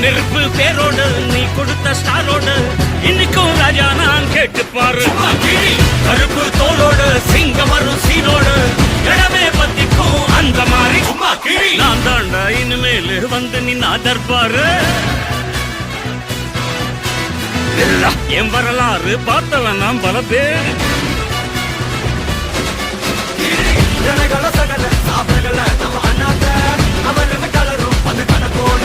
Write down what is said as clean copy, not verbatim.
நெருப்பு பேரோடு நீ கொடுத்த ஸ்டாரோடு இன்னைக்கும் ராஜா நான் கேட்டு பாரு. கருப்பு தோளோடு சிங்கம் வரும் சீனோடு இடமே பத்திக்கும் அந்த மாதிரி நான் தாண்டா இனிமேல் வந்து நின்னா தர்பாரு. என் வரலாறு பார்த்தவன் நாம் பல பேர். சகல சாப்பிடல நம்ம அண்ணாத்த அவருக்கு கலரும் அது கணக்கோட